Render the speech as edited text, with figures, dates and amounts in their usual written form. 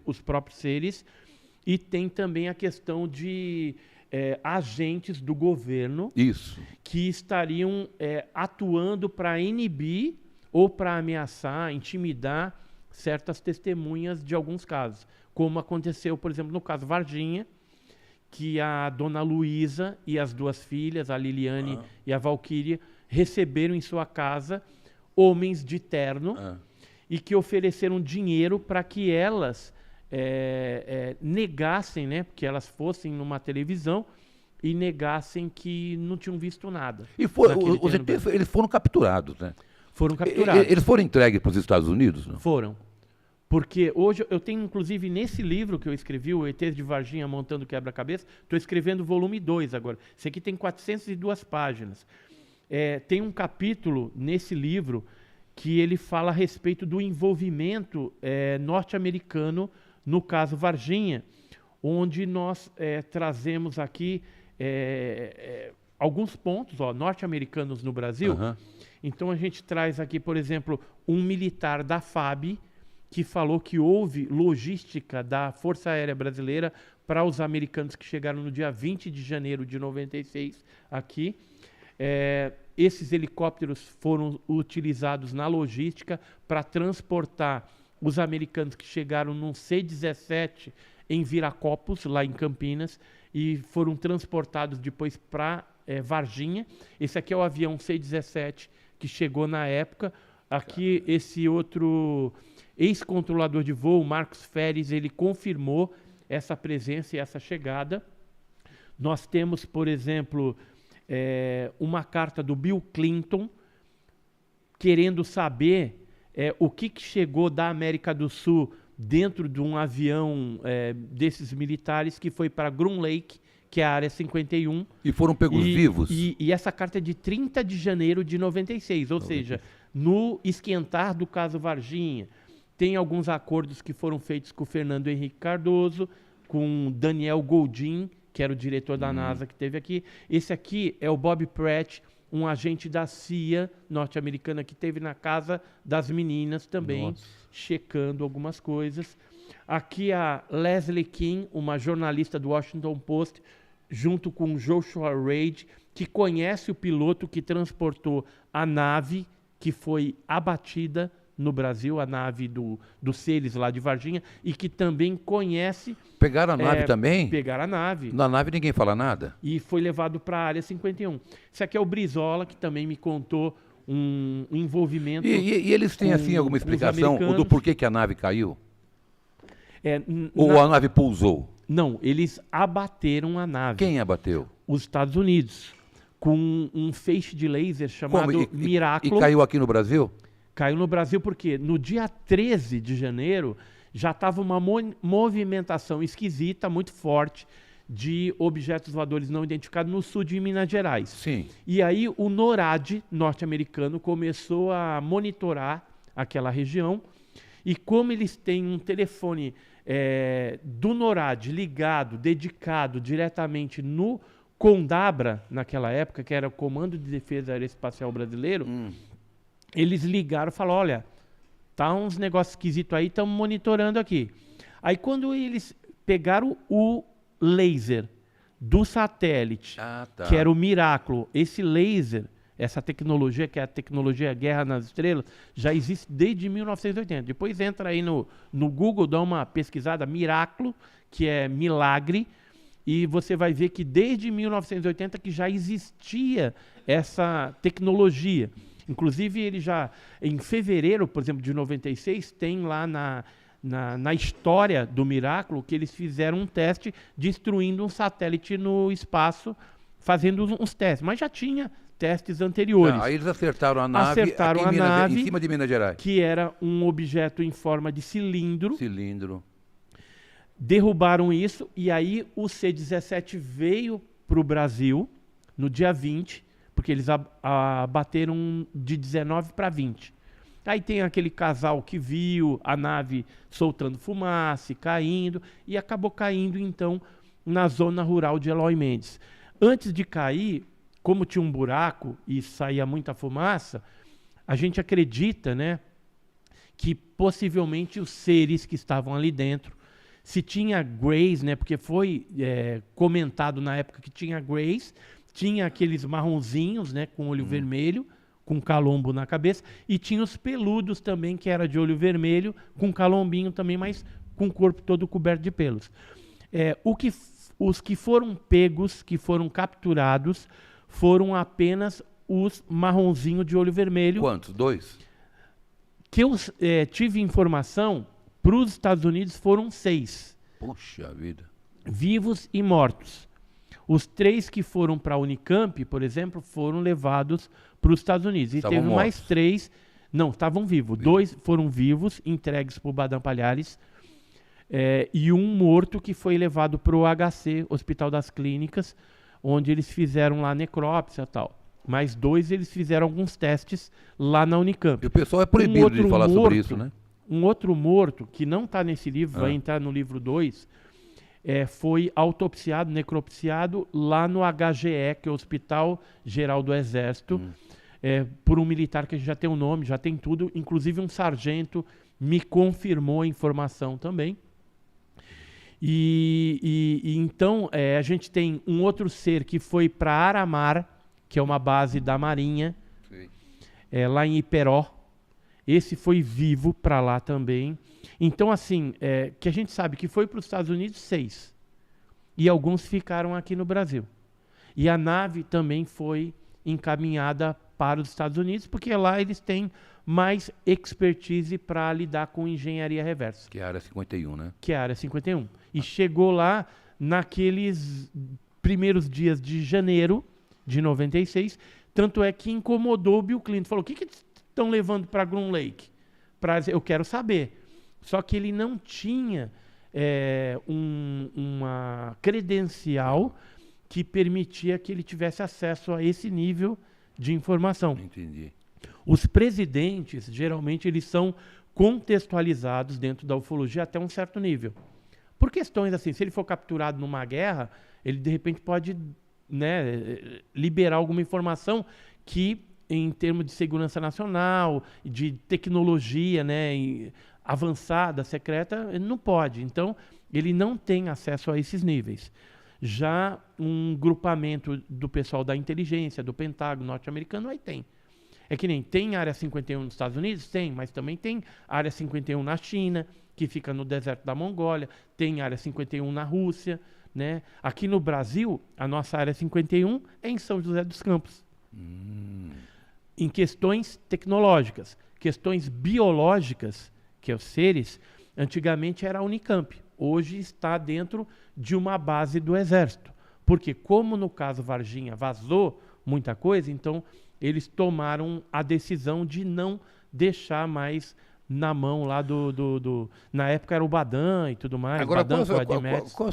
os próprios seres, e tem também a questão de agentes do governo que estariam atuando para inibir ou para ameaçar, intimidar certas testemunhas de alguns casos, como aconteceu, por exemplo, no caso Varginha, que a dona Luísa e as duas filhas, a Liliane e a Valquíria, receberam em sua casa homens de terno e que ofereceram dinheiro para que elas negassem, né, que elas fossem numa televisão e negassem que não tinham visto nada. E os ETs, eles foram capturados, né? Foram capturados. Eles foram entregues para os Estados Unidos? Não? Foram. Porque hoje eu tenho, inclusive, nesse livro que eu escrevi, o ETs de Varginha Montando Quebra-Cabeça, estou escrevendo o volume 2 agora. Esse aqui tem 402 páginas. Tem um capítulo nesse livro que ele fala a respeito do envolvimento norte-americano no caso Varginha, onde nós trazemos aqui alguns pontos norte-americanos no Brasil. Então a gente traz aqui, por exemplo, um militar da FAB, que falou que houve logística da Força Aérea Brasileira para os americanos que chegaram no dia 20 de janeiro de 96 aqui. Esses helicópteros foram utilizados na logística para transportar os americanos que chegaram num C-17 em Viracopos, lá em Campinas, e foram transportados depois para Varginha. Esse aqui é o avião C-17 que chegou na época. Aqui, esse outro ex-controlador de voo, Marcos Feres, ele confirmou essa presença e essa chegada. Nós temos, por exemplo, uma carta do Bill Clinton querendo saber o que chegou da América do Sul dentro de um avião desses militares que foi para Groom Lake, que é a Área 51. E foram pegos vivos? E essa carta é de 30 de janeiro de 96, ou seja, no esquentar do caso Varginha. Tem alguns acordos que foram feitos com o Fernando Henrique Cardoso, com Daniel Goldin, que era o diretor da NASA que teve aqui. Esse aqui é o Bob Pratt, um agente da CIA norte-americana que teve na casa das meninas também, checando algumas coisas. Aqui a Leslie King, uma jornalista do Washington Post, junto com Joshua Reid, que conhece o piloto que transportou a nave que foi abatida no Brasil, a nave dos seres lá de Varginha, e que também conhece... Pegaram a nave também? Pegaram a nave. Na nave ninguém fala nada? E foi levado para a Área 51. Esse aqui é o Brizola, que também me contou um envolvimento... E eles têm, assim, alguma explicação do porquê que a nave caiu? Ou a nave pousou? Não, eles abateram a nave. Quem abateu? Os Estados Unidos, com um feixe de laser chamado Miracle. E caiu aqui no Brasil? Caiu no Brasil porque no dia 13 de janeiro já estava uma movimentação esquisita, muito forte, de objetos voadores não identificados no sul de Minas Gerais. Sim. E aí o NORAD norte-americano começou a monitorar aquela região, e como eles têm um telefone do NORAD ligado, dedicado diretamente no CONDABRA, naquela época, que era o Comando de Defesa Aeroespacial Brasileiro, eles ligaram e falaram, olha, tá uns negócios esquisitos aí, estamos monitorando aqui. Aí quando eles pegaram o laser do satélite, que era o Miracle, esse laser, essa tecnologia, que é a tecnologia Guerra nas Estrelas, já existe desde 1980. Depois entra aí no Google, dá uma pesquisada, Miracle, que é milagre, e você vai ver que desde 1980 que já existia essa tecnologia. Inclusive, ele já, em fevereiro, por exemplo, de 96, tem lá na história do Miracle que eles fizeram um teste destruindo um satélite no espaço, fazendo uns testes. Mas já tinha testes anteriores. Aí eles acertaram a nave, em cima de Minas Gerais. Que era um objeto em forma de cilindro. Cilindro. Derrubaram isso e aí o C-17 veio para o Brasil no dia 20, porque eles abateram de 19 para 20. Aí tem aquele casal que viu a nave soltando fumaça, caindo, e acabou caindo, então, na zona rural de Eloy Mendes. Antes de cair, como tinha um buraco e saía muita fumaça, a gente acredita, né, que possivelmente os seres que estavam ali dentro se tinha greys, né? Porque foi comentado na época que tinha greys, tinha aqueles marronzinhos, né? Com olho vermelho, com calombo na cabeça, e tinha os peludos também, que era de olho vermelho, com calombinho também, mas com o corpo todo coberto de pelos. Os que foram pegos, que foram capturados, foram apenas os marronzinhos de olho vermelho. Quantos? 2? Que eu tive informação, para os Estados Unidos foram 6. Puxa vida. Vivos e mortos. Os 3 que foram para a Unicamp, por exemplo, foram levados para os Estados Unidos. E estavam teve mortos. mais 3, não, estavam vivos. 2 foram vivos, entregues para o Baden Palhares, e um morto que foi levado para o HC, Hospital das Clínicas, onde eles fizeram lá necrópsia e tal. Mais 2 eles fizeram alguns testes lá na Unicamp. E o pessoal é proibido de falar sobre isso, né? Um outro morto, que não está nesse livro, vai entrar no livro 2, foi autopsiado, necropsiado lá no HGE, que é o Hospital Geral do Exército, por um militar que a gente já tem o nome, já tem tudo, inclusive um sargento me confirmou a informação também. E então a gente tem um outro ser que foi para Aramar, que é uma base da Marinha, lá em Iperó. Esse foi vivo para lá também. Então, assim, que a gente sabe que foi para os Estados Unidos 6. E alguns ficaram aqui no Brasil. E a nave também foi encaminhada para os Estados Unidos, porque lá eles têm mais expertise para lidar com engenharia reversa. Que é a Área 51, né? Que é a Área 51. E chegou lá naqueles primeiros dias de janeiro de 96, tanto é que incomodou o Bill Clinton. Falou, o que estão levando para Groom Lake? Eu quero saber. Só que ele não tinha uma credencial que permitia que ele tivesse acesso a esse nível de informação. Entendi. Os presidentes, geralmente, eles são contextualizados dentro da ufologia até um certo nível. Por questões assim, se ele for capturado numa guerra, ele de repente pode, né, liberar alguma informação que, em termos de segurança nacional, de tecnologia, né, avançada, secreta, ele não pode. Então, ele não tem acesso a esses níveis. Já um grupamento do pessoal da inteligência, do Pentágono norte-americano, aí tem. É que nem tem Área 51 nos Estados Unidos? Tem, mas também tem Área 51 na China, que fica no deserto da Mongólia, tem Área 51 na Rússia, né? Aqui no Brasil, a nossa Área 51 é em São José dos Campos. Em questões tecnológicas, questões biológicas, que é os seres, antigamente era a Unicamp, hoje está dentro de uma base do Exército. Porque como no caso Varginha vazou muita coisa, então eles tomaram a decisão de não deixar mais na mão lá na época era o Badan e tudo mais. Agora, Badan, qual a sua